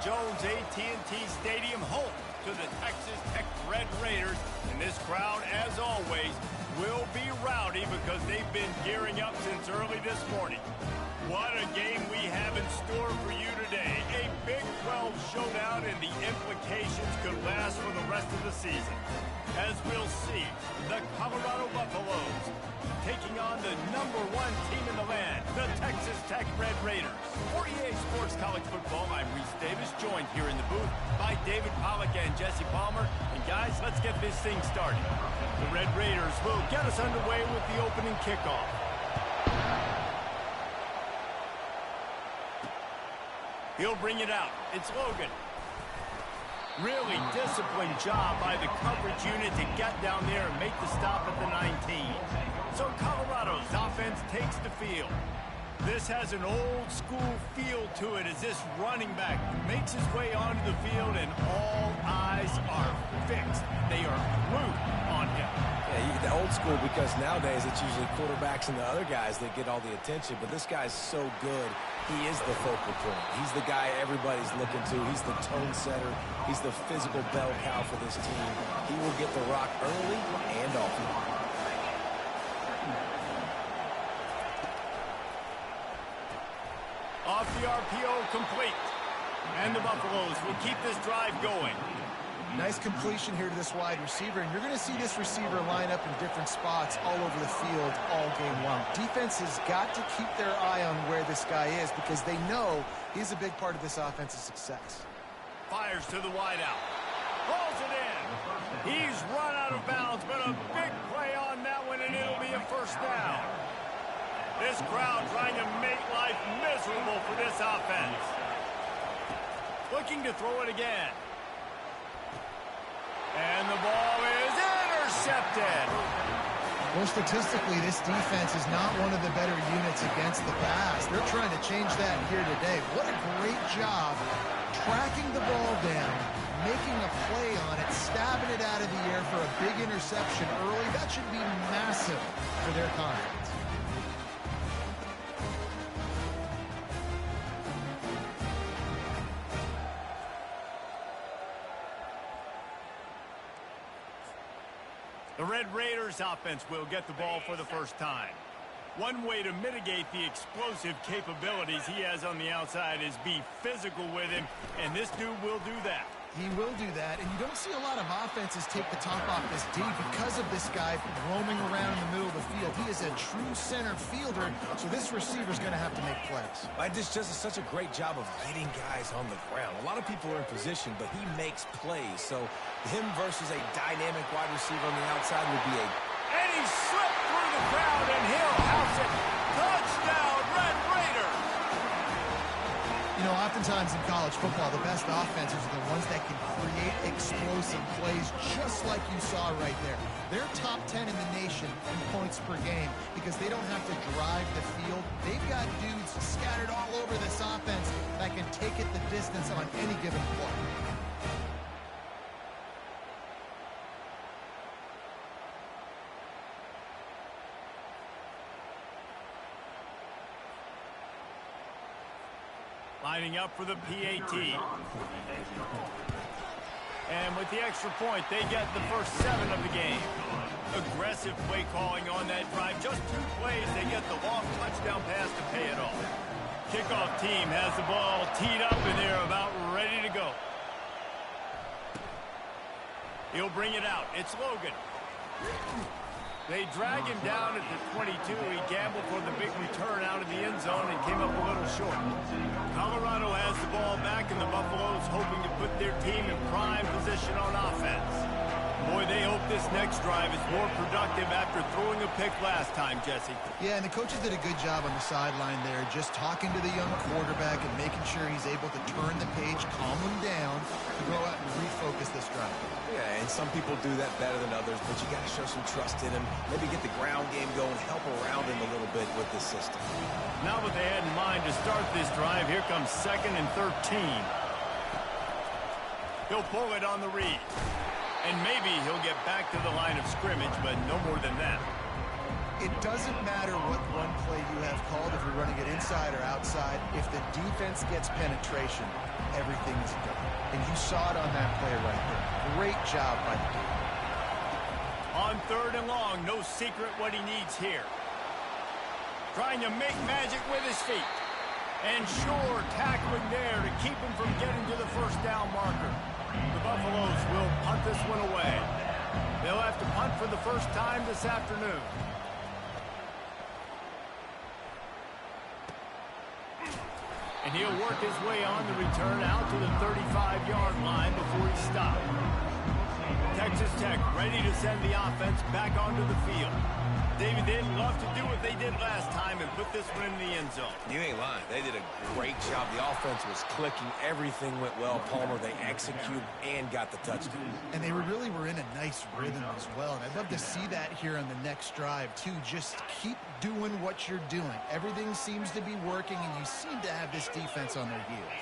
Jones AT&T Stadium, home to the Texas Tech Red Raiders. And this crowd, as always, will be rowdy because they've been gearing up since early this morning. What a game we have in store for you today. A Big 12 showdown, and the implications could last for the rest of the season. As we'll see, the Colorado Buffaloes taking on the #1 team in the land, the Texas Tech Red Raiders. For EA Sports College Football, I'm Reese Davis, joined here in the booth by David Pollack and Jesse Palmer. And guys, let's get this thing started. The Red Raiders will get us underway with the opening kickoff. He'll bring it out. It's Logan. Really disciplined job by the coverage unit to get down there and make the stop at the 19. So Colorado's offense takes the field. This has an old school feel to it as this running back makes his way onto the field and all eyes are fixed. They are glued on him. Yeah, you get the old school because nowadays it's usually quarterbacks and the other guys that get all the attention, but this guy's so good. He is the focal point. He's the guy everybody's looking to. He's the tone setter. He's the physical bell cow for this team. He will get the rock early and often. Off the RPO, complete. And the Buffaloes will keep this drive going. Nice completion here to this wide receiver, and you're going to see this receiver line up in different spots all over the field all game long. Defense has got to keep their eye on where this guy is because they know he's a big part of this offense's success. Fires to the wideout. Pulls it in. He's run out of bounds, but a big play on that one, and it'll be a first down. This crowd trying to make life miserable for this offense. Looking to throw it again. And the ball is intercepted. Well, statistically, this defense is not one of the better units against the pass. They're trying to change that here today. What a great job tracking the ball down, making a play on it, stabbing it out of the air for a big interception early. That should be massive for their confidence. The Red Raiders offense will get the ball for the first time. One way to mitigate the explosive capabilities he has on the outside is be physical with him, and this dude will do that. He will do that, and you don't see a lot of offenses take the top off this D because of this guy roaming around in the middle of the field. He is a true center fielder, so this receiver's going to have to make plays. This does such a great job of getting guys on the ground. A lot of people are in position, but he makes plays. So him versus a dynamic wide receiver on the outside would be a... And he slipped through the crowd, and he'll house it. Touchdown, Red Raiders! You know, oftentimes in college football, the best offenses are the ones that can create explosive plays just like you saw right there. They're top 10 in the nation in points per game because they don't have to drive the field. They've got dudes scattered all over this offense that can take it the distance on any given play. Lining up for the PAT. And with the extra point, they get the first 7 of the game. Aggressive play calling on that drive. Just 2 plays, they get the long touchdown pass to pay it off. Kickoff team has the ball teed up, and they're about ready to go. He'll bring it out. It's Logan. They drag him down at the 22. He gambled for the big return out of the end zone and came up a little short. Colorado has the ball back, and the Buffaloes hoping to put their team in prime position on offense. Boy, they hope this next drive is more productive after throwing a pick last time, Jesse. Yeah, and the coaches did a good job on the sideline there, just talking to the young quarterback and making sure he's able to turn the page, calm him down, to go out and refocus this drive. Yeah, and some people do that better than others, but you got to show some trust in him. Maybe get the ground game going, help around him a little bit with this system. Now what they had in mind to start this drive, here comes 2nd and 13. He'll pull it on the read. And maybe he'll get back to the line of scrimmage, but no more than that. It doesn't matter what run play you have called, if you're running it inside or outside. If the defense gets penetration, everything is done. And you saw it on that play right there. Great job by the defense. On 3rd and long, no secret what he needs here. Trying to make magic with his feet. And sure, tackling there to keep him from getting to the first down marker. The Buffaloes will punt this one away. They'll have to punt for the first time this afternoon. And he'll work his way on the return out to the 35-yard line before he stopped. Texas Tech ready to send the offense back onto the field. David, they'd love to do what they did last time and put this one in the end zone. You ain't lying. They did a great job. The offense was clicking. Everything went well. Palmer, they executed and got the touchdown. And they really were in a nice rhythm as well. And I'd love to see that here on the next drive, too. Just keep doing what you're doing. Everything seems to be working, and you seem to have this defense on their heels.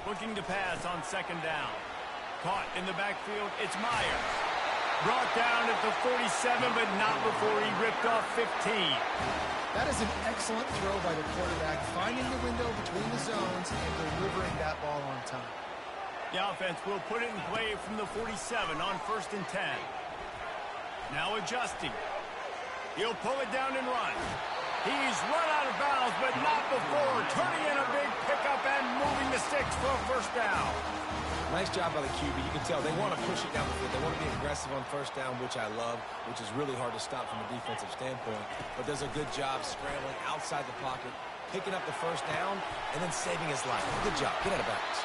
Looking to pass on 2nd down. Caught in the backfield, it's Myers. Brought down at the 47, but not before he ripped off 15. That is an excellent throw by the quarterback, finding the window between the zones and delivering that ball on time. The offense will put it in play from the 47 on 1st and 10. Now adjusting. He'll pull it down and run. He's run out of bounds, but not before turning in a big pickup and moving the sticks for a first down. Nice job by the QB. You can tell they want to push it down the field. They want to be aggressive on 1st down, which I love, which is really hard to stop from a defensive standpoint. But does a good job scrambling outside the pocket, picking up the 1st down, and then saving his life. Good job. Get out of bounds.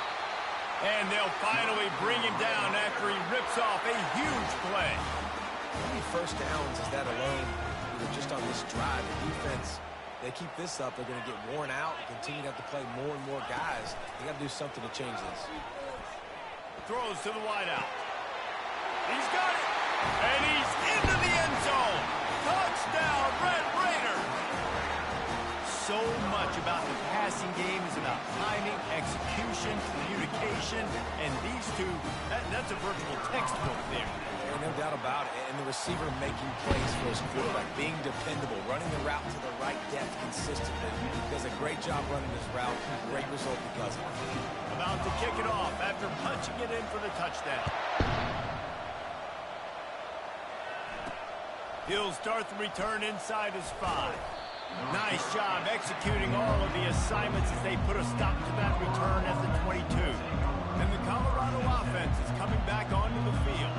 And they'll finally bring him down after he rips off a huge play. How many 1st downs is that alone? Just on this drive, the defense, they keep this up, they're going to get worn out and continue to have to play more and more guys. They got to do something to change this. Throws to the wideout. He's got it. And he's into the end zone. Touchdown, Red Raider. So much about the passing game is about timing, execution, communication, and these two, that's a virtual textbook there. No doubt about it. And the receiver making plays for his quarterback, being dependable, running the route to the right depth consistently. Does a great job running this route. Great result because of it. About to kick it off after punching it in for the touchdown. He'll start the return inside his 5. Nice job executing all of the assignments as they put a stop to that return at the 22. And the Colorado offense is coming back onto the field.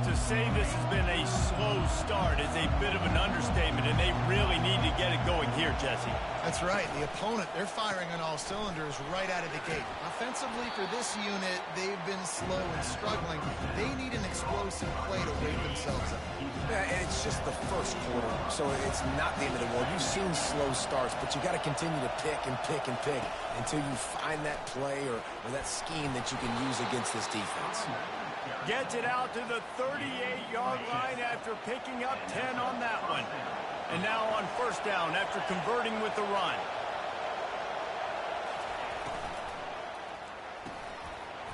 To say this has been a slow start is a bit of an understatement, and they really need to get it going here, Jesse. That's right. The opponent, they're firing on all cylinders right out of the gate. Offensively, for this unit, they've been slow and struggling. They need an explosive play to wake themselves up. Yeah, and it's just the 1st quarter, so it's not the end of the world. You've seen slow starts, but you got to continue to pick and pick and pick until you find that play or that scheme that you can use against this defense. Gets it out to the 38-yard line after picking up 10 on that one. And now on 1st down after converting with the run.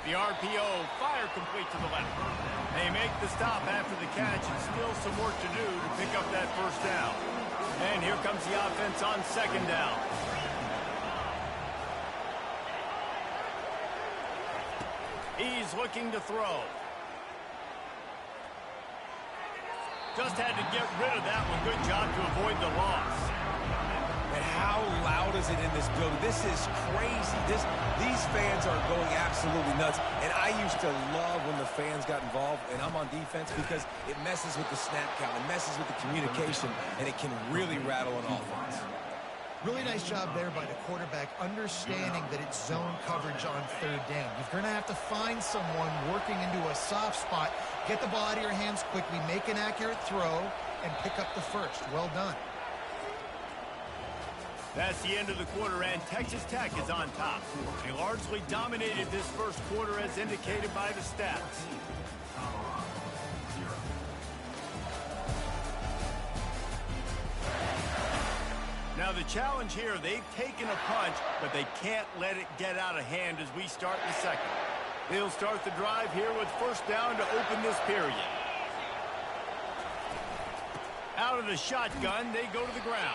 The RPO, fire complete to the left. They make the stop after the catch, and still some work to do to pick up that 1st down. And here comes the offense on 2nd down. He's looking to throw. Just had to get rid of that one. Good job to avoid the loss. And how loud is it in this building? This is crazy. These fans are going absolutely nuts. And I used to love when the fans got involved, and I'm on defense, because it messes with the snap count. It messes with the communication, and it can really rattle an offense. Really nice job there by the quarterback, understanding that it's zone coverage on 3rd down. You're going to have to find someone working into a soft spot, get the ball out of your hands quickly, make an accurate throw, and pick up the 1st. Well done. That's the end of the quarter, and Texas Tech is on top. They largely dominated this 1st quarter as indicated by the stats. Now the challenge here, they've taken a punch, but they can't let it get out of hand as we start the 2nd. They'll start the drive here with 1st down to open this period. out of the shotgun, they go to the ground.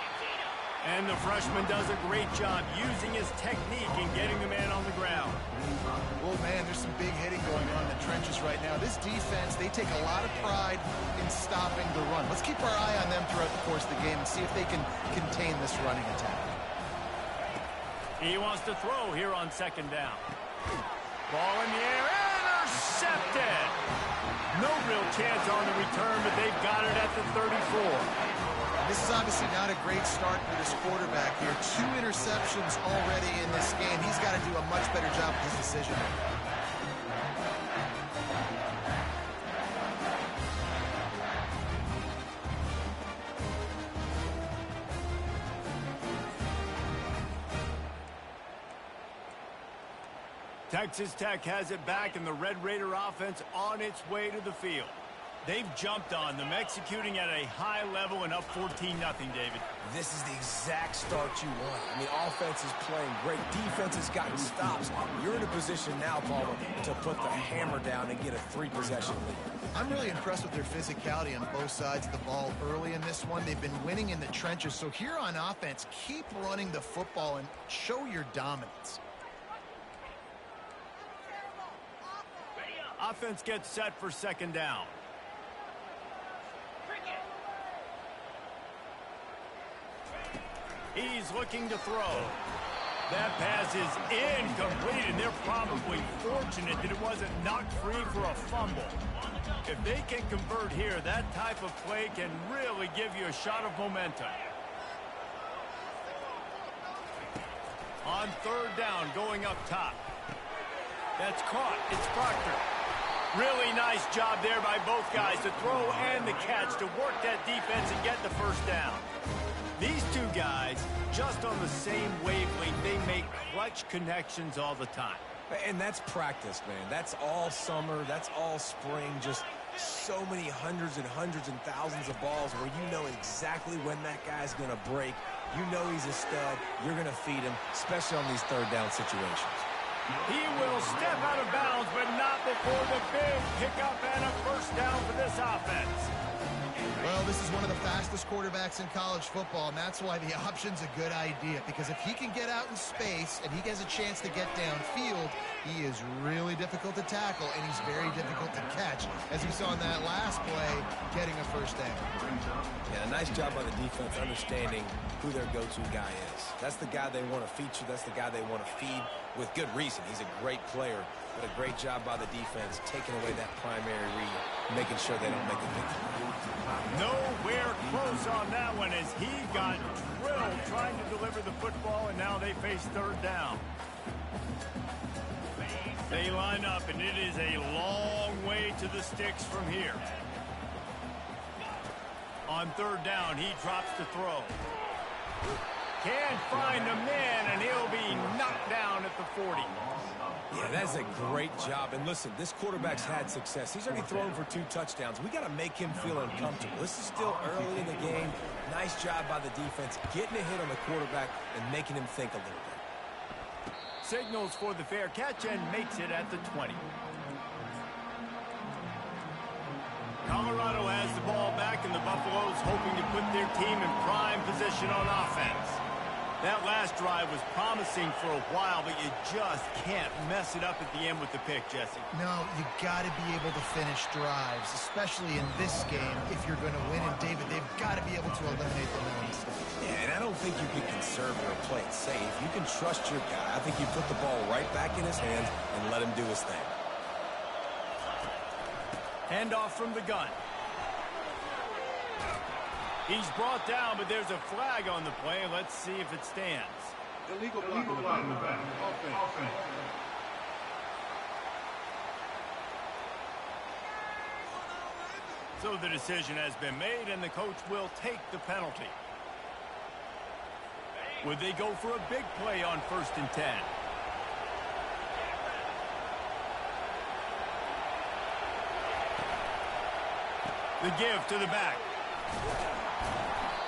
And the freshman does a great job using his technique and getting the man on the ground. Well, man, there's some big hitting going on in the trenches right now. This defense, they take a lot of pride in stopping the run. Let's keep our eye on them throughout the course of the game and see if they can contain this running attack. He wants to throw here on second down. Ball in the air, intercepted! No real chance on the return, but they've got it at the 34. This is obviously not a great start for this quarterback here. 2 interceptions already in this game. He's got to do a much better job with his decision. Texas Tech has it back, and the Red Raider offense on its way to the field. They've jumped on them, executing at a high level and up 14-0, David. This is the exact start you want. I mean, offense is playing great. Defense has gotten stops. You're in a position now, Palmer, to put the hammer down and get a 3-possession lead. I'm really impressed with their physicality on both sides of the ball early in this one. They've been winning in the trenches. So here on offense, keep running the football and show your dominance. Offense gets set for second down. He's looking to throw. That pass is incomplete, and they're probably fortunate that it wasn't knocked free for a fumble. If they can convert here, that type of play can really give you a shot of momentum. On third down, going up top. That's caught. It's Proctor. Really nice job there by both guys to throw and the catch to work that defense and get the first down. These two guys, just on the same wavelength, they make clutch connections all the time. And that's practice, man. That's all summer. That's all spring. Just so many hundreds and thousands of balls where you know exactly when that guy's going to break. You know he's a stud. You're going to feed him, especially on these third down situations. He will step out of bounds, but not before the big pickup and a first down for this offense. Well, this is one of the fastest quarterbacks in college football, and that's why the option's a good idea, because if he can get out in space and he has a chance to get downfield, he is really difficult to tackle, and he's very difficult to catch, as we saw in that last play, getting a first down. Yeah, nice job by the defense understanding who their go-to guy is. That's the guy they want to feature. That's the guy they want to feed with good reason. He's a great player, but a great job by the defense taking away that primary read, making sure they don't make a big play. Nowhere close on that one as he got drilled trying to deliver the football, and now they face third down. They line up, and it is a long way to the sticks from here. On third down, he drops to throw. Can't find a man, and he'll be knocked down at the 40. Yeah, that's a great job. And listen, this quarterback's had success. He's already thrown for 2 touchdowns. We got to make him feel uncomfortable. This is still early in the game. Nice job by the defense, getting a hit on the quarterback and making him think a little bit. Signals for the fair catch and makes it at the 20. Colorado has the ball back, and the Buffaloes hoping to put their team in prime position on offense. That last drive was promising for a while, but you just can't mess it up at the end with the pick, Jesse. No, you got to be able to finish drives, especially in this game. If you're going to win, and David, they've got to be able to eliminate the mistakes. Yeah, and I don't think you can conserve or play it safe. You can trust your guy. I think you put the ball right back in his hands and let him do his thing. Handoff from the gun. He's brought down, but there's a flag on the play. Let's see if it stands. Illegal block in the back. Offense. So the decision has been made, and the coach will take the penalty. Would they go for a big play on 1st and 10? The give to the back.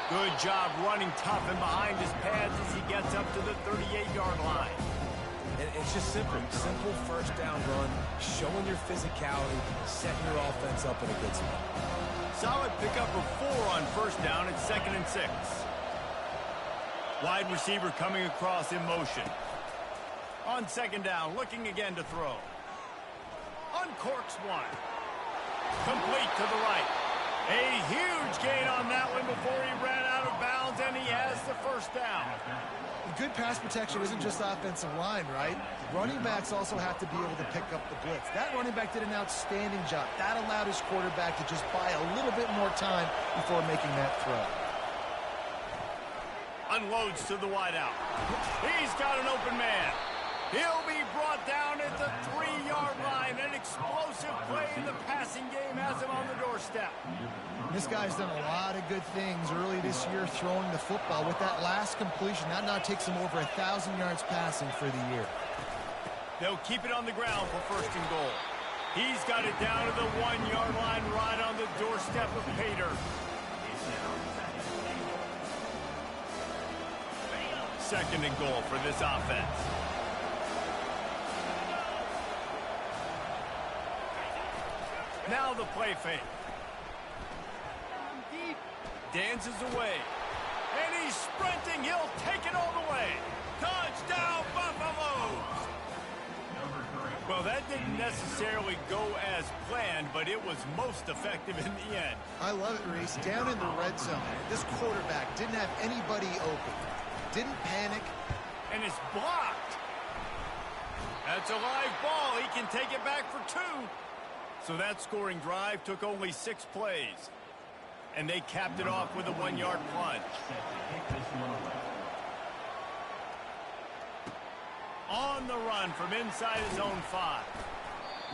Good job running tough and behind his pads as he gets up to the 38-yard line. And it's just simple first down run, showing your physicality, setting your offense up in a good spot. Solid pickup of 4 on first down at 2nd and 6. Wide receiver coming across in motion. On 2nd down, looking again to throw. Uncorks one. Complete to the right. A huge gain on that one before he ran out of bounds, and he has the first down. Good pass protection isn't just offensive line, right? Running backs also have to be able to pick up the blitz. That running back did an outstanding job. That allowed his quarterback to just buy a little bit more time before making that throw. Unloads to the wideout. He's got an open man. He'll be brought down at the 3-yard line. An explosive play in the passing game has him on the doorstep. This guy's done a lot of good things early this year throwing the football. With that last completion, that now takes him over 1,000 yards passing for the year. They'll keep it on the ground for 1st and goal. He's got it down to the 1-yard line right on the doorstep of Pater. 2nd and goal for this offense. Now the play fake. Dances away. And he's sprinting. He'll take it all the way. Touchdown, Buffaloes! Well, that didn't necessarily go as planned, but it was most effective in the end. I love it, Reese. Down in the red zone, this quarterback didn't have anybody open. Didn't panic. And it's blocked. That's a live ball. He can take it back for 2. So that scoring drive took only 6 plays. And they capped it off with a 1-yard plunge. On the run from inside his own 5.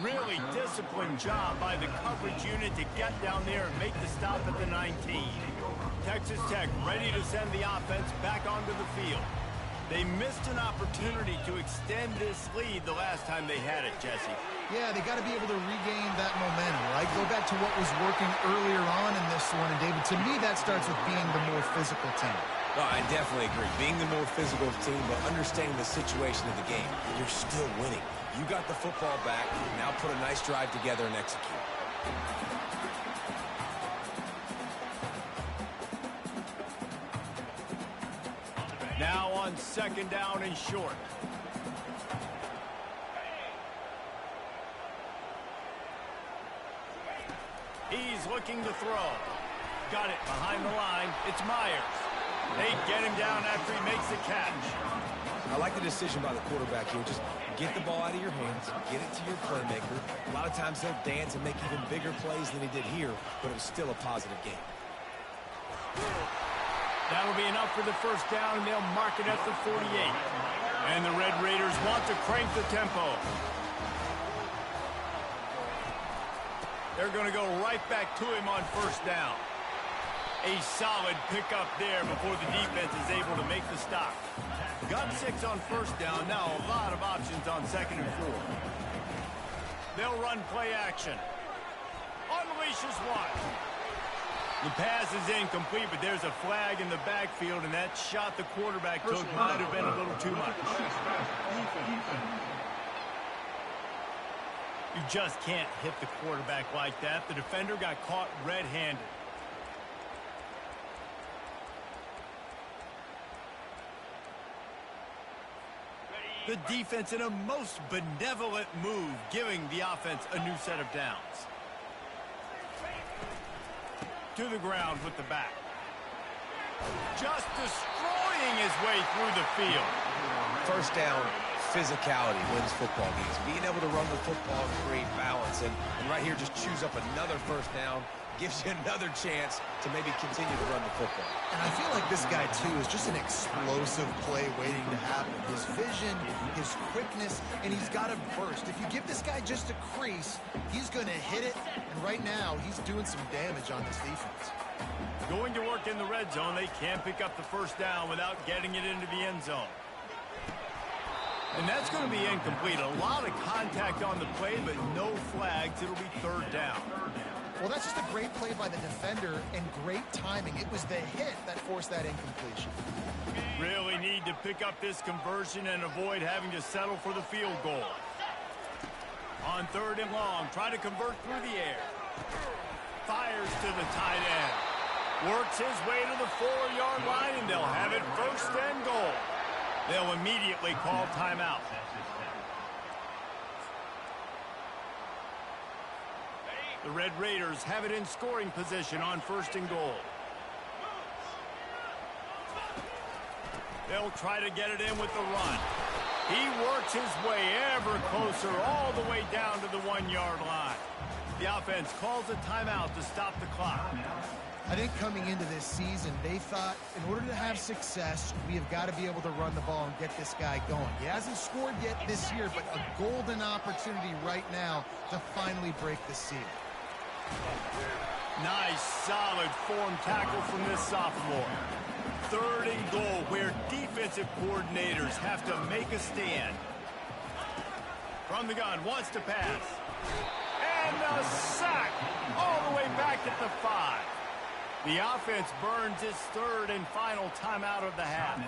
Really disciplined job by the coverage unit to get down there and make the stop at the 19. Texas Tech ready to send the offense back onto the field. They missed an opportunity to extend this lead the last time they had it, Jesse. Yeah, they got to be able to regain that momentum, right? Go back to what was working earlier on in this one. And, David, to me, that starts with being the more physical team. No, I definitely agree. Being the more physical team, but understanding the situation of the game. You're still winning. You got the football back. Now put a nice drive together and execute. Now on 2nd down and short. He's looking to throw. Got it behind the line. It's Myers. They get him down after he makes the catch. I like the decision by the quarterback here. Just get the ball out of your hands, get it to your playmaker. A lot of times he'll dance and make even bigger plays than he did here, but it was still a positive game. That'll be enough for the 1st down, and they'll mark it at the 48. And the Red Raiders want to crank the tempo. They're going to go right back to him on 1st down. A solid pickup there before the defense is able to make the stop. Got 6 on 1st down. Now a lot of options on 2nd and 4. They'll run play action. Unleashes one. The pass is incomplete, but there's a flag in the backfield, and that shot the quarterback took might have been a little too much. You just can't hit the quarterback like that. The defender got caught red-handed. The defense in a most benevolent move, giving the offense a new set of downs. To the ground with the back. Just destroying his way through the field. 1st down, physicality wins football games. Being able to run the football and create balance. And right here, just choose up another 1st down. Gives you another chance to maybe continue to run the football. And I feel like this guy, too, is just an explosive play waiting to happen. His vision, his quickness, and he's got a burst. If you give this guy just a crease, he's going to hit it. And right now, he's doing some damage on this defense. Going to work in the red zone. They can't pick up the 1st down without getting it into the end zone. And that's going to be incomplete. A lot of contact on the play, but no flags. It'll be 3rd down. Well, that's just a great play by the defender and great timing. It was the hit that forced that incompletion. Really need to pick up this conversion and avoid having to settle for the field goal. On 3rd and long, try to convert through the air. fires to the tight end. Works his way to the 4-yard line, and they'll have it 1st and goal. They'll immediately call timeout. The Red Raiders have it in scoring position on 1st and goal. They'll try to get it in with the run. He works his way ever closer all the way down to the 1-yard line. The offense calls a timeout to stop the clock. I think coming into this season, they thought in order to have success, we have got to be able to run the ball and get this guy going. He hasn't scored yet this year, but a golden opportunity right now to finally break the seal. Nice, solid form tackle from this sophomore. 3rd and goal, where defensive coordinators have to make a stand. From the gun, wants to pass. And a sack all the way back at the 5. The offense burns its 3rd and final timeout of the half.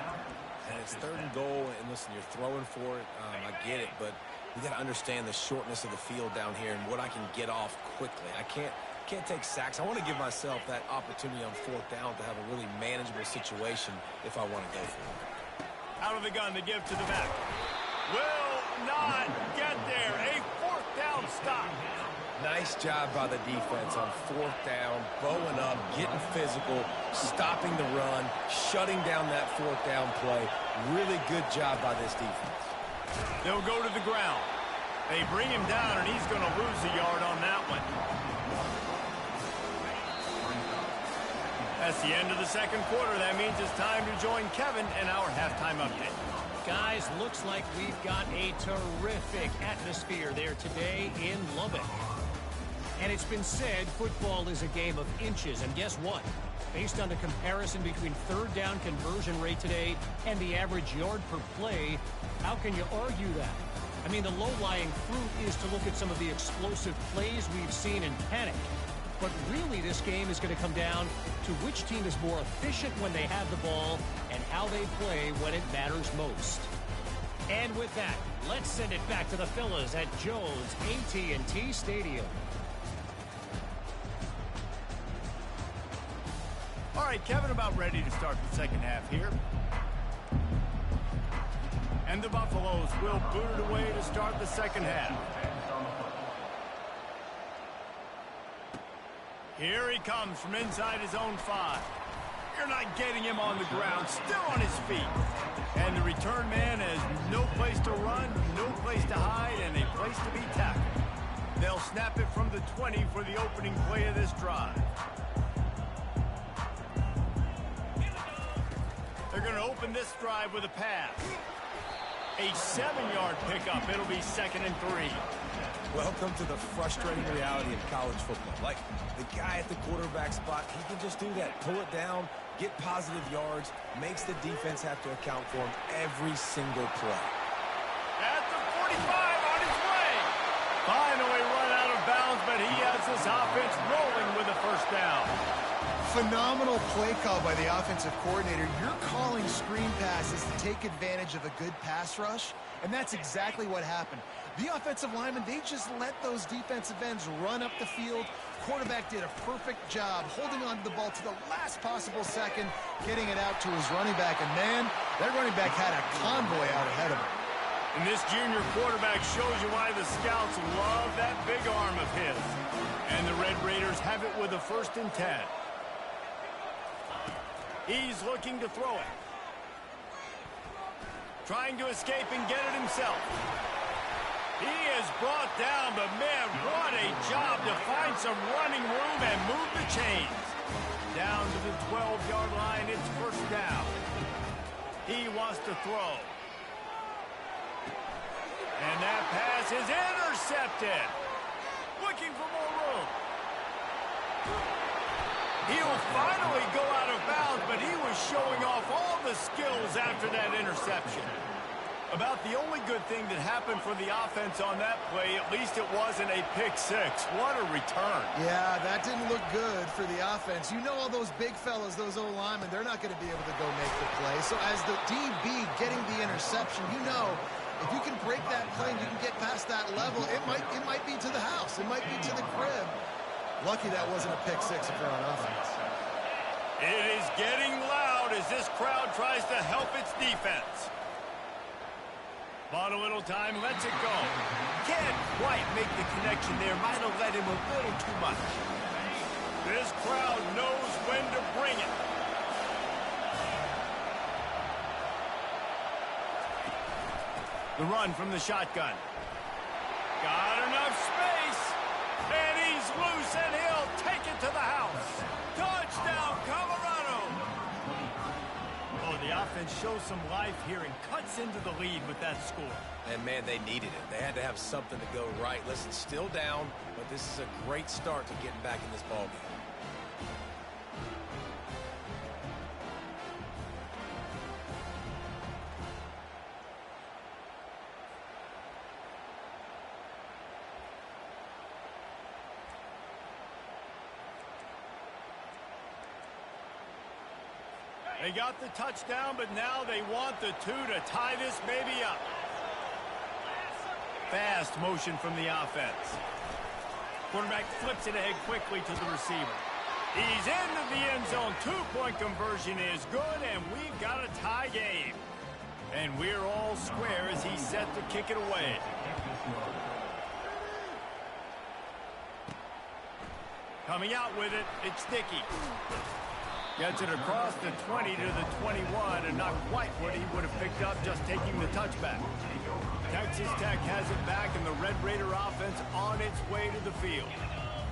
And it's 3rd and goal, and listen, you're throwing for it. I get it, but you got to understand the shortness of the field down here and what I can get off quickly. I can't take sacks. I want to give myself that opportunity on 4th down to have a really manageable situation if I want to go for it. Out of the gun to give to the back. Will not get there. A 4th down stop. Nice job by the defense on 4th down, bowing up, getting physical, stopping the run, shutting down that 4th down play. Really good job by this defense. They'll go to the ground. They bring him down, and he's going to lose a yard on that one. That's the end of the 2nd quarter. That means it's time to join Kevin in our halftime update. Guys, looks like we've got a terrific atmosphere there today in Lubbock. And it's been said football is a game of inches. And guess what? Based on the comparison between 3rd down conversion rate today and the average yard per play, how can you argue that? I mean, the low-lying fruit is to look at some of the explosive plays we've seen in panic. But really, this game is going to come down to which team is more efficient when they have the ball and how they play when it matters most. And with that, let's send it back to the fellas at Jones AT&T Stadium. All right, Kevin, about ready to start the 2nd half here. And the Buffaloes will boot it away to start the 2nd half. Here he comes from inside his own 5. You're not getting him on the ground, still on his feet. And the return man has no place to run, no place to hide, and a place to be tackled. They'll snap it from the 20 for the opening play of this drive. They're going to open this drive with a pass. A 7-yard pickup. It'll be 2nd and 3. Welcome to the frustrating reality of college football. Like, the guy at the quarterback spot, he can just do that. Pull it down, get positive yards, makes the defense have to account for him every single play. At the 45, on his way. Finally run out of bounds, but he has this offense rolling with a 1st down. Phenomenal play call by the offensive coordinator. You're calling screen passes to take advantage of a good pass rush, and that's exactly what happened. The offensive linemen, they just let those defensive ends run up the field. Quarterback did a perfect job holding on to the ball to the last possible second, getting it out to his running back. And, man, that running back had a convoy out ahead of him. And this junior quarterback shows you why the scouts love that big arm of his. And the Red Raiders have it with a 1st and 10. He's looking to throw it. Trying to escape and get it himself. He is brought down, but man, what a job to find some running room and move the chains. Down to the 12-yard line, it's 1st down. He wants to throw. And that pass is intercepted. Looking for more room. He'll finally go out of bounds, but he was showing off all the skills after that interception. About the only good thing that happened for the offense on that play, at least it wasn't a pick 6. What a return. Yeah, that didn't look good for the offense. You know all those big fellas, those O-linemen, they're not going to be able to go make the play. So as the DB getting the interception, you know, if you can break that play and you can get past that level, it might be to the house. It might be to the crib. Lucky that wasn't a pick six if you're on offense. It is getting loud as this crowd tries to help its defense. Bought a little time, lets it go. Can't quite make the connection there. Might have let him a little too much. This crowd knows when to bring it. The run from the shotgun. Got enough space. And he's loose, and he'll take it to the house. Touchdown, Colorado. Oh, the offense shows some life here and cuts into the lead with that score. And, man, they needed it. They had to have something to go right. Listen, still down, but this is a great start to getting back in this ballgame. They got the touchdown, but now they want the two to tie this baby up. Fast motion from the offense. Quarterback flips it ahead quickly to the receiver. He's into the end zone. Two-point conversion is good, and we've got a tie game. And we're all square as he's set to kick it away. Coming out with it, it's Dickey. Gets it across the 20 to the 21, and not quite what he would have picked up just taking the touchback. Texas Tech has it back, and the Red Raider offense on its way to the field.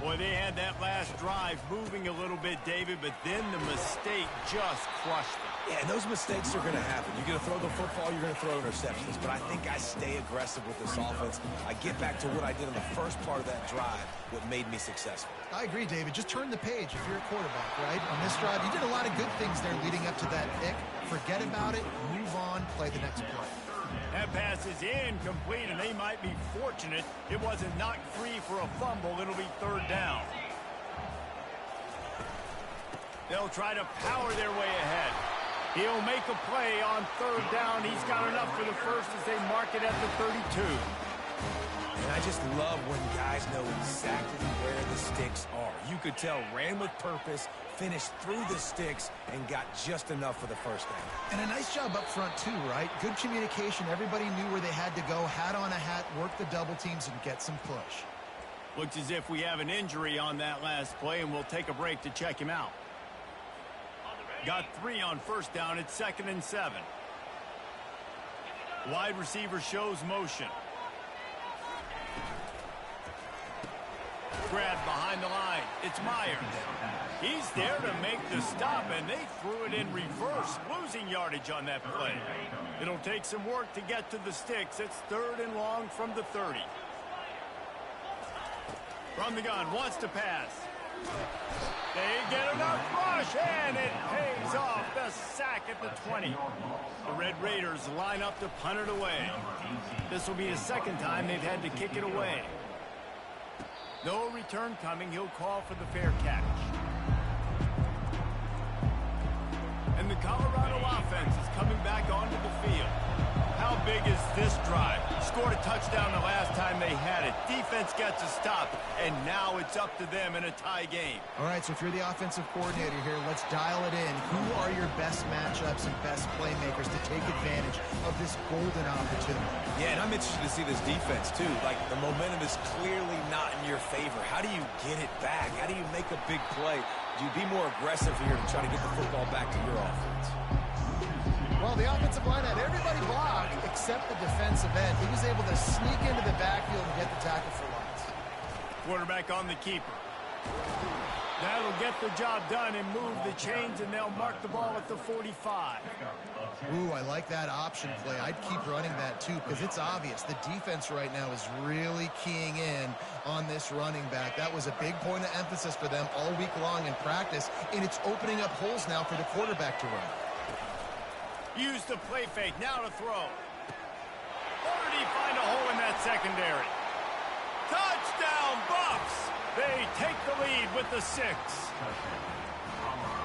Boy, they had that last drive moving a little bit, David, but then the mistake just crushed them. Yeah, and those mistakes are going to happen. You're going to throw the football, you're going to throw interceptions, but I think I stay aggressive with this offense. I get back to what I did in the first part of that drive, what made me successful. I agree, David. Just turn the page if you're a quarterback, right? On this drive, you did a lot of good things there leading up to that pick. Forget about it, move on, play the next play. That pass is incomplete, and they might be fortunate it wasn't knocked free for a fumble. It'll be third down. They'll try to power their way ahead. He'll make a play on third down. He's got enough for the first as they mark it at the 32. And I just love when guys know exactly where the sticks are. You could tell ran with purpose, finished through the sticks, and got just enough for the first down. And a nice job up front, too, right? Good communication. Everybody knew where they had to go, hat on a hat, work the double teams, and get some push. Looks as if we have an injury on that last play, and we'll take a break to check him out. Got 3 on first down. It's 2nd and 7. Wide receiver shows motion. Grab behind the line. It's Myers. He's there to make the stop, and they threw it in reverse, losing yardage on that play. It'll take some work to get to the sticks. It's 3rd and long from the 30. From the gun, wants to pass. They get enough rush, and it pays off. The sack at the 20. The Red Raiders line up to punt it away. This will be the second time they've had to kick it away. No return coming. He'll call for the fair catch. And the Colorado offense is coming back onto the field. How big is this drive? Scored a touchdown the last time they had it. Defense gets a stop, and now it's up to them in a tie game. All right, so if you're the offensive coordinator here, let's dial it in. Who are your best matchups and best playmakers to take advantage of this golden opportunity? Yeah, and I'm interested to see this defense, too. Like, the momentum is clearly not in your favor. How do you get it back? How do you make a big play? Do you be more aggressive here to try to get the football back to your offense? Well, the offensive line had everybody blocked except the defensive end. He was able to sneak into the backfield and get the tackle for loss. Quarterback on the keeper. That'll get the job done and move the chains, and they'll mark the ball at the 45. Ooh, I like that option play. I'd keep running that, too, because it's obvious. The defense right now is really keying in on this running back. That was a big point of emphasis for them all week long in practice, and it's opening up holes now for the quarterback to run. Use the play fake. Now to throw. Or did he find a hole in that secondary? Touchdown, Buffs! They take the lead with the 6.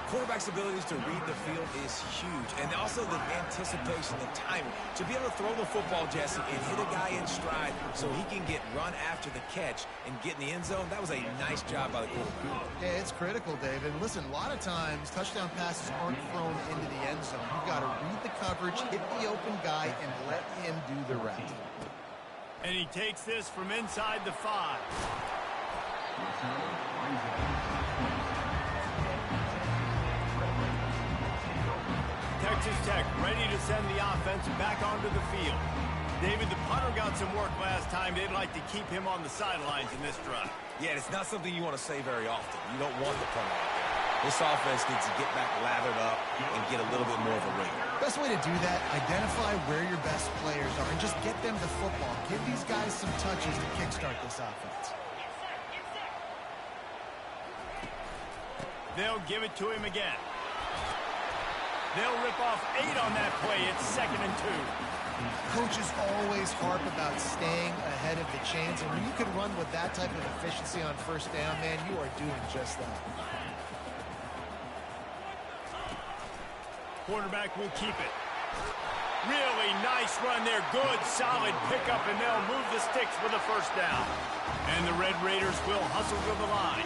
Quarterback's abilities to read the field is huge, and also the anticipation, the timing. To be able to throw the football, Jesse, and hit a guy in stride so he can get run after the catch and get in the end zone, that was a nice job by the quarterback. Yeah, it's critical, David. Listen, a lot of times touchdown passes aren't thrown into the end zone. You've got to read the coverage, hit the open guy, and let him do the rest. And he takes this from inside the 5. Texas Tech ready to send the offense back onto the field. David, the punter got some work last time. They'd like to keep him on the sidelines in this drive. Yeah, it's not something you want to say very often. You don't want the punter out there. This offense needs to get back lathered up and get a little bit more of a ring. Best way to do that, identify where your best players are and just get them the football. Give these guys some touches to kickstart this offense. They'll give it to him again. They'll rip off 8 on that play. It's 2nd and 2. Coaches always harp about staying ahead of the chains, and when you can run with that type of efficiency on first down, man, you are doing just that. Quarterback will keep it. Really nice run there. Good, solid pickup, and they'll move the sticks for the first down. And the Red Raiders will hustle to the line.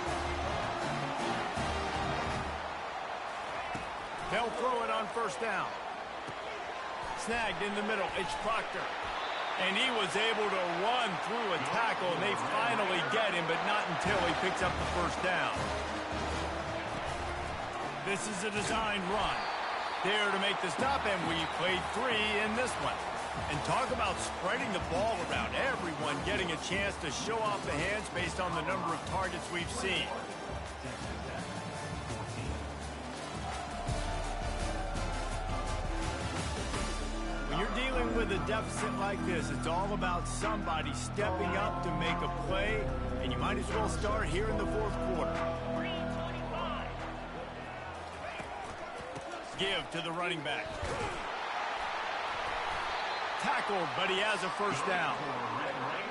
They'll throw it on first down. Snagged in the middle. It's Proctor. And he was able to run through a tackle, and they finally get him, but not until he picks up the first down. This is a designed run. There to make the stop, and we played 3 in this one. And talk about spreading the ball around. Everyone getting a chance to show off the hands based on the number of targets we've seen. When you're dealing with a deficit like this, it's all about somebody stepping up to make a play, and you might as well start here in the 4th quarter. Give to the running back. Tackled, but he has a first down.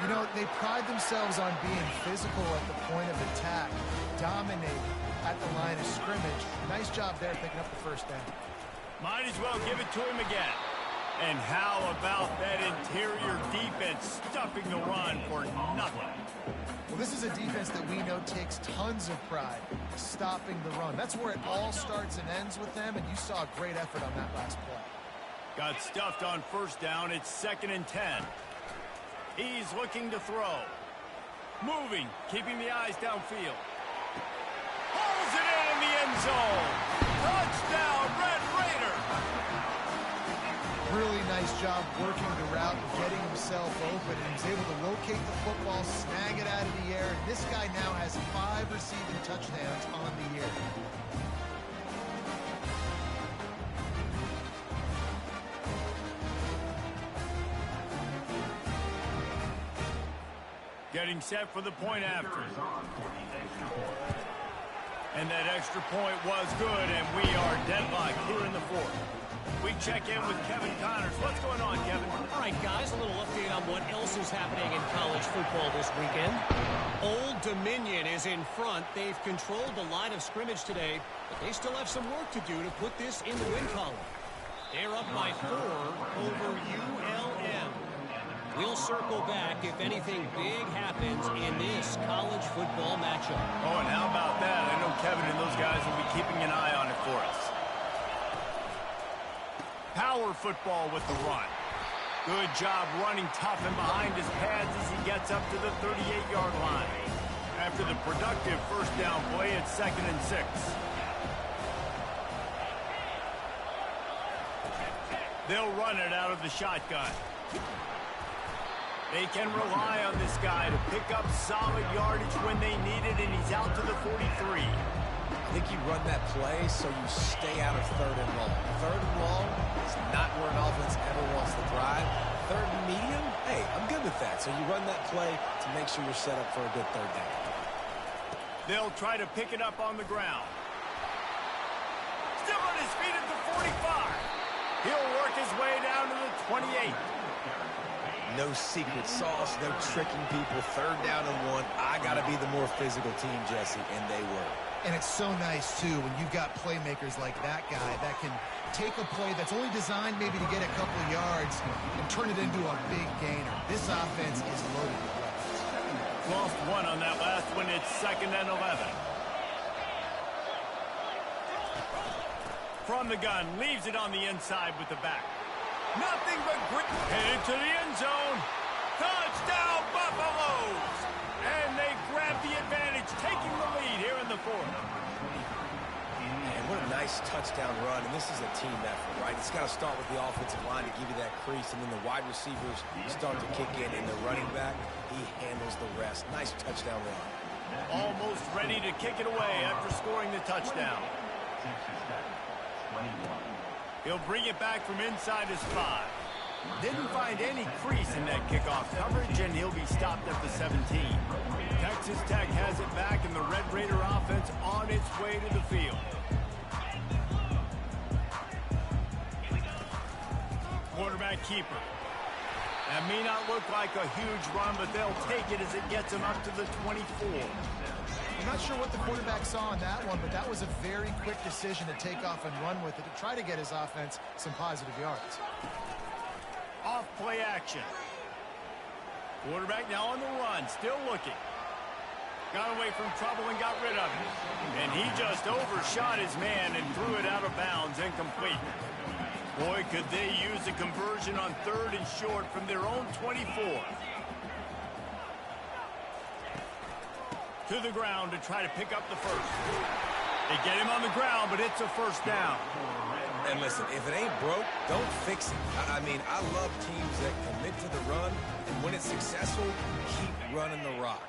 You know, they pride themselves on being physical at the point of attack, dominate at the line of scrimmage. Nice job there picking up the first down. Might as well give it to him again. And how about that interior defense stuffing the run for nothing? Well, this is a defense that we know takes tons of pride stopping the run. That's where it all starts and ends with them, and you saw a great effort on that last play. Got stuffed on first down. It's 2nd and 10. He's looking to throw. Moving, keeping the eyes downfield. Hauls it in the end zone. Touchdown, Red Raider. Really nice job working the route and getting himself open. And he's able to locate the football, snag it out of the air. And this guy now has 5 receiving touchdowns on the year. Getting set for the point after. And that extra point was good, and we are deadlocked here in the 4th. We check in with Kevin Connors. What's going on, Kevin? All right, guys, a little update on what else is happening in college football this weekend. Old Dominion is in front. They've controlled the line of scrimmage today, but they still have some work to do to put this in the win column. They're up by 4 over ULM. We'll circle back if anything big happens in this college football matchup. Oh, and how about that? I know Kevin and those guys will be keeping an eye on it for us. Power football with the run. Good job running tough and behind his pads as he gets up to the 38-yard line. After the productive first down play, it's 2nd and 6. They'll run it out of the shotgun. They can rely on this guy to pick up solid yardage when they need it, and he's out to the 43. I think you run that play so you stay out of 3rd and long. 3rd and long is not where an offense ever wants to thrive. 3rd and medium, hey, I'm good with that. So you run that play to make sure you're set up for a good 3rd down. They'll try to pick it up on the ground. Still on his feet at the 45. He'll work his way down to the 28. No secret sauce, no tricking people. 3rd down and 1. I got to be the more physical team, Jesse, and they were. And it's so nice, too, when you've got playmakers like that guy that can take a play that's only designed maybe to get a couple of yards and turn it into a big gainer. This offense is loaded with weapons. Lost one on that last one. It's 2nd and 11. From the gun, leaves it on the inside with the back. Nothing but grit. Headed to the end zone. Touchdown, Buffaloes! And they grab the advantage, taking the lead here in the 4th. Man, what a nice touchdown run, and this is a team effort, right? It's got to start with the offensive line to give you that crease, and then the wide receivers start to kick in, and the running back, he handles the rest. Nice touchdown run. Almost ready to kick it away after scoring the touchdown. He'll bring it back from inside his 5. Didn't find any crease in that kickoff coverage, and he'll be stopped at the 17. Texas Tech has it back, and the Red Raider offense on its way to the field. Quarterback keeper. That may not look like a huge run, but they'll take it as it gets them up to the 24. I'm not sure what the quarterback saw on that one, but that was a very quick decision to take off and run with it to try to get his offense some positive yards. Off play action. Quarterback now on the run, still looking. Got away from trouble and got rid of it. And he just overshot his man and threw it out of bounds, incomplete. Boy, could they use a conversion on 3rd and short from their own 24. To the ground to try to pick up the first. They get him on the ground, but it's a 1st down. And listen, if it ain't broke, don't fix it. I mean, I love teams that commit to the run, and when it's successful, keep running the rock.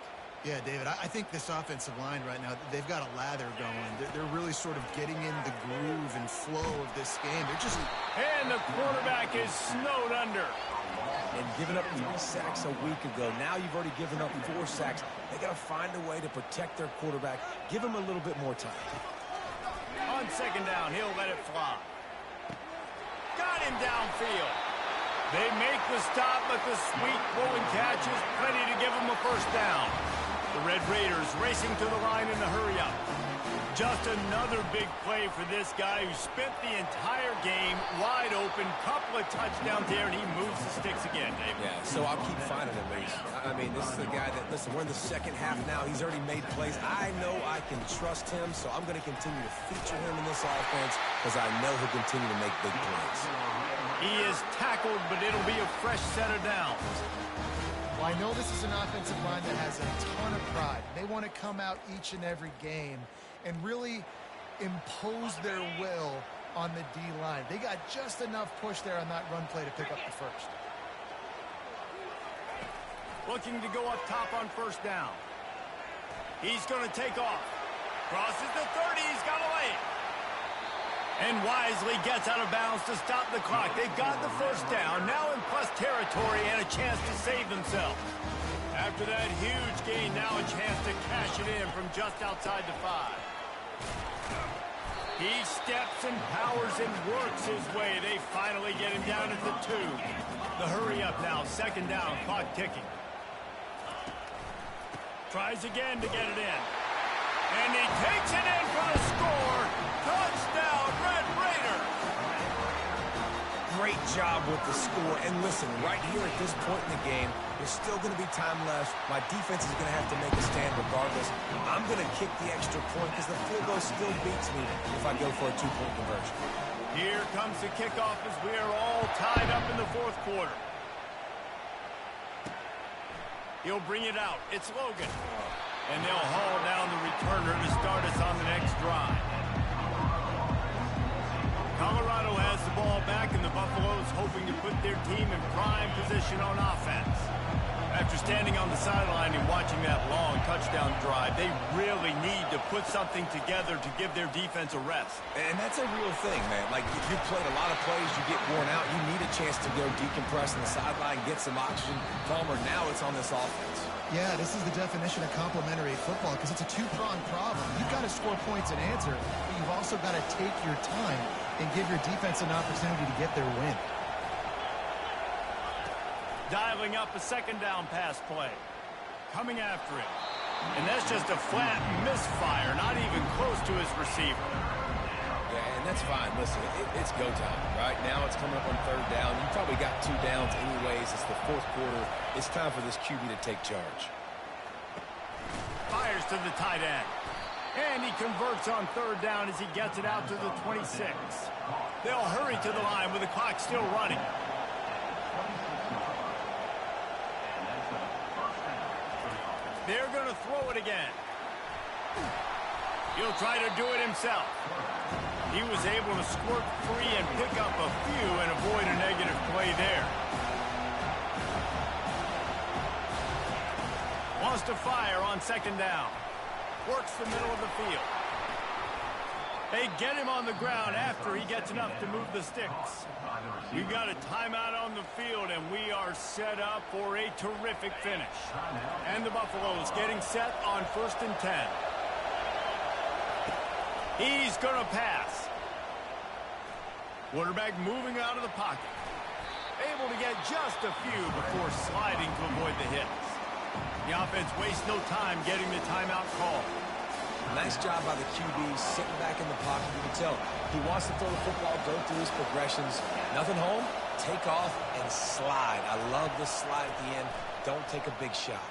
Yeah, David, I think this offensive line right now, they've got a lather going. They're really sort of getting in the groove and flow of this game. They're just... And the quarterback is snowed under. And giving up 3 sacks a week ago. Now you've already given up 4 sacks. They got to find a way to protect their quarterback. Give him a little bit more time. On 2nd down, he'll let it fly. Got him downfield. They make the stop, but the sweet pulling catch is plenty to give them a 1st down. The Red Raiders racing to the line in the hurry-up. Just another big play for this guy who spent the entire game wide open. Couple of touchdowns there, and he moves the sticks again, David. Yeah, so I'll keep finding him, Reese. I mean, this is the guy that, listen, we're in the 2nd half now. He's already made plays. I know I can trust him, so I'm going to continue to feature him in this offense because I know he'll continue to make big plays. He is tackled, but it'll be a fresh set of downs. Well, I know this is an offensive line that has a ton of pride. They want to come out each and every game and really impose their will on the D-line. They got just enough push there on that run play to pick up the first. Looking to go up top on 1st down. He's going to take off. Crosses the 30. He's got a lane. And wisely gets out of bounds to stop the clock. They've got the 1st down, now in plus territory and a chance to save themselves. After that huge gain, now a chance to cash it in from just outside the 5. He steps and powers and works his way. They finally get him down at the 2. The hurry up now, 2nd down, clock ticking. Tries again to get it in. And he takes it in for the score. Touchdown, Red Raider. Great job with the score. And listen, right here at this point in the game, there's still going to be time left. My defense is going to have to make a stand regardless. I'm going to kick the extra point because the field goal still beats me if I go for a 2-point conversion. Here comes the kickoff as we are all tied up in the 4th quarter. He'll bring it out. It's Logan. And they'll haul down the returner to start us on the next drive. Colorado has the ball back, and the Buffaloes hoping to put their team in prime position on offense. After standing on the sideline and watching that long touchdown drive, they really need to put something together to give their defense a rest. And that's a real thing, man. Like, if you've played a lot of plays, you get worn out, you need a chance to go decompress on the sideline, get some oxygen. Palmer, now it's on this offense. Yeah, this is the definition of complementary football because it's a 2-pronged problem. You've got to score points and answer, but you've also got to take your time and give your defense an opportunity to get their win. Dialing up a 2nd down pass play. Coming after it. And that's just a flat misfire, not even close to his receiver. Yeah, and that's fine. Listen, it's go time. Right now it's coming up on third down. You probably got 2 downs anyways. It's the fourth quarter. It's time for this QB to take charge. Fires to the tight end. And he converts on third down as he gets it out to the 26. They'll hurry to the line with the clock still running. They're going to throw it again. He'll try to do it himself. He was able to squirt free and pick up a few and avoid a negative play there. Wants to fire on second down. Works the middle of the field. They get him on the ground after he gets enough to move the sticks. We've got a timeout on the field, and we are set up for a terrific finish. And the Buffaloes getting set on 1st and 10. He's going to pass. Quarterback moving out of the pocket. Able to get just a few before sliding to avoid the hits. The offense wastes no time getting the timeout call. Nice job by the QB sitting back in the pocket. You can tell he wants to throw the football, go through his progressions. Nothing home, take off and slide. I love the slide at the end. Don't take a big shot.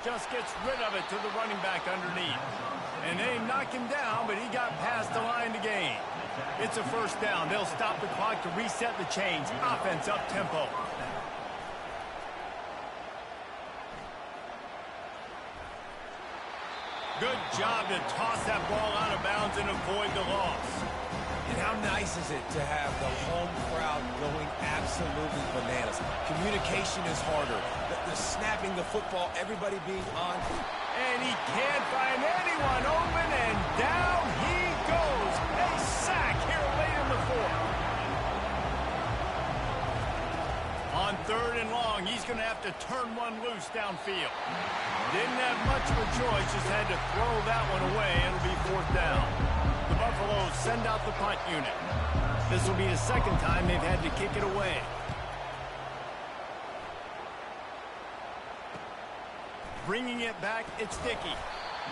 Just gets rid of it to the running back underneath. And they knock him down, but he got past the line to gain. It's a first down. They'll stop the clock to reset the chains. Offense up tempo. Good job to toss that ball out of bounds and avoid the loss. And how nice is it to have the home crowd going absolutely bananas? Communication is harder. The snapping the football, everybody being on. And he can't find anyone open, and down he goes. A sack here late in the fourth. On third and long, he's going to have to turn one loose downfield. Didn't have much of a choice, just had to throw that one away. It'll be fourth down. The Buffaloes send out the punt unit. This will be the second time they've had to kick it away. Bringing it back, it's Dickey.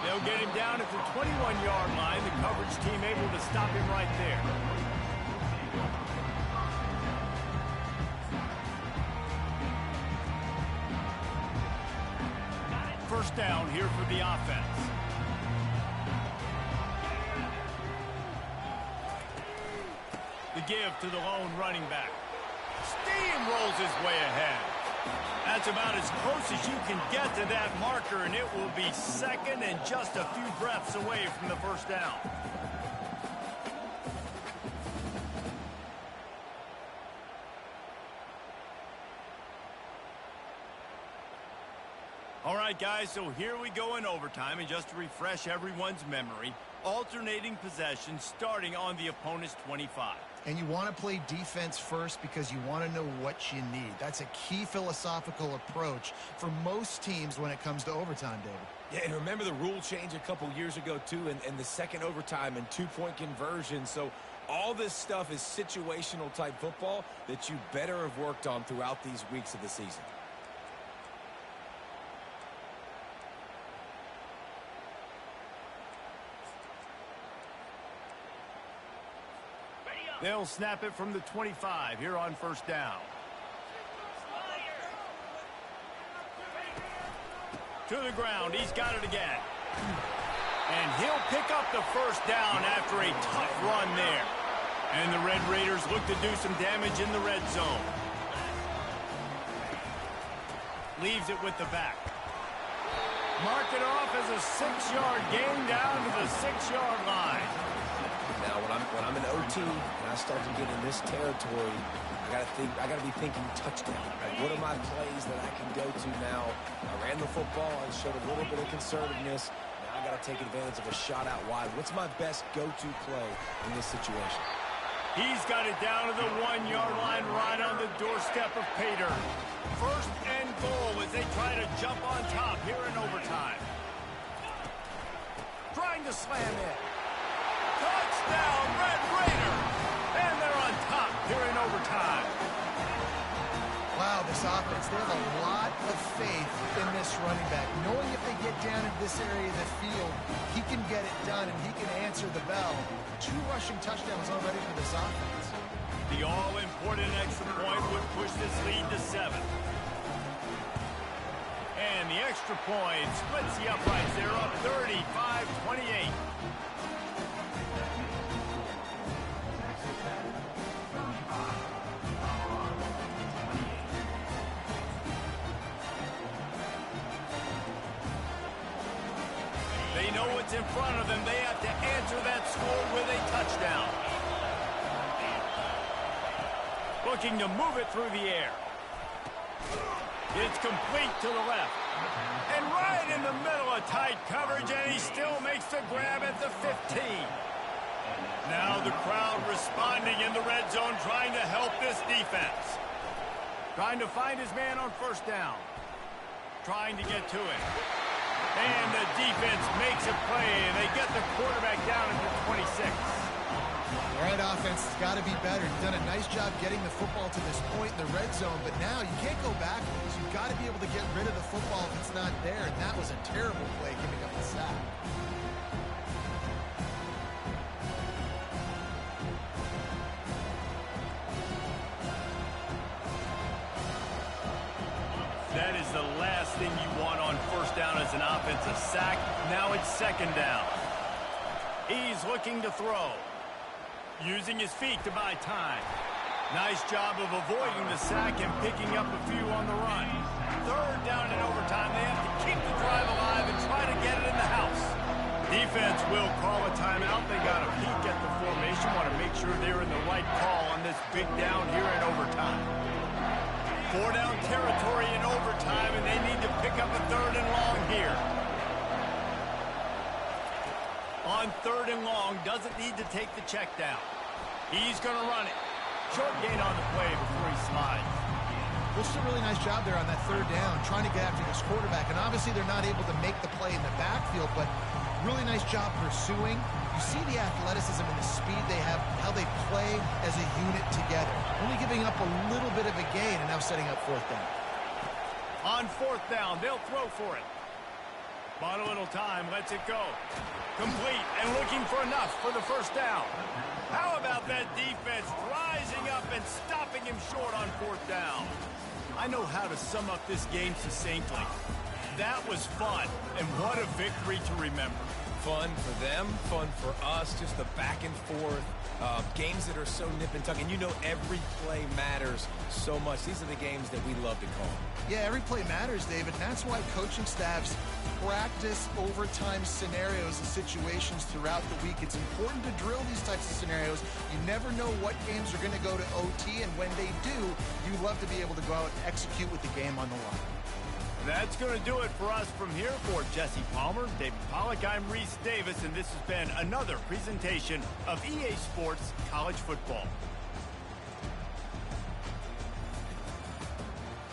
They'll get him down at the 21-yard line. The coverage team able to stop him right there. First down here for the offense. The give to the lone running back. Steamrolls his way ahead. That's about as close as you can get to that marker, and it will be second and just a few breaths away from the first down. All right, guys, so here we go in overtime, and just to refresh everyone's memory, alternating possession starting on the opponent's 25. And you want to play defense first because you want to know what you need. That's a key philosophical approach for most teams when it comes to overtime, David. Yeah, and remember the rule change a couple years ago, too, and the second overtime and two-point conversion. So all this stuff is situational type football that you better have worked on throughout these weeks of the season. They'll snap it from the 25 here on first down. To the ground, he's got it again. And he'll pick up the first down after a tough run there. And the Red Raiders look to do some damage in the red zone. Leaves it with the back. Mark it off as a 6-yard gain down to the 6-yard line. Now, when I'm in OT and I start to get in this territory, I gotta be thinking touchdown. Like, what are my plays that I can go to now? I ran the football and showed a little bit of conservativeness. Now I gotta take advantage of a shot out wide. What's my best go-to play in this situation? He's got it down to the 1-yard line right on the doorstep of Pater. First and goal as they try to jump on top here in overtime. Trying to slam in. Touchdown, Red Raiders! And they're on top here in overtime. Wow, now, this offense, they have a lot of faith in this running back. Knowing if they get down in this area of the field, he can get it done and he can answer the bell. 2 rushing touchdowns already for this offense. The all-important extra point would push this lead to 7. And the extra point splits the uprights. They're up 35-28. They know what's in front of them. They have to answer that score with a touchdown. Looking to move it through the air. It's complete to the left. And right in the middle of tight coverage, and he still makes the grab at the 15. Now the crowd responding in the red zone, trying to help this defense. Trying to find his man on first down. Trying to get to him. And the defense makes a play, and they get the quarterback down at the 26. All right, offense has got to be better. You've done a nice job getting the football to this point in the red zone, but now you can't go backwards. You've got to be able to get rid of the football if it's not there, and that was a terrible play giving up the sack. That is the last thing you want on first down as an offensive sack. Now it's second down. He's looking to throw. Using his feet to buy time. Nice job of avoiding the sack and picking up a few on the run. Third down in overtime. They have to keep the drive alive and try to get it in the house. Defense will call a timeout. They got a peek at the formation. Want to make sure they're in the right call on this big down here in overtime. 4-down territory in overtime, and they need to pick up a 3rd and long here. On 3rd and long, doesn't need to take the check down. He's going to run it. Short gain on the play before he slides. Just a really nice job there on that 3rd down, trying to get after this quarterback. And obviously they're not able to make the play in the backfield, but really nice job pursuing. You see the athleticism and the speed they have, how they play as a unit together. Only giving up a little bit of a gain and now setting up 4th down. On 4th down, they'll throw for it. Bought a little time, lets it go. Complete and looking for enough for the 1st down. How about that defense rising up and stopping him short on 4th down? I know how to sum up this game succinctly. That was fun, and what a victory to remember. Fun for them, fun for us, just the back and forth. Games that are so nip and tuck, and you know every play matters so much. These are the games that we love to call. Yeah, every play matters, David, and that's why coaching staffs practice overtime scenarios and situations throughout the week. It's important to drill these types of scenarios. You never know what games are going to go to OT, and when they do, you love to be able to go out and execute with the game on the line. That's going to do it for us from here. For Jesse Palmer, David Pollack, I'm Reese Davis, and this has been another presentation of EA Sports College Football.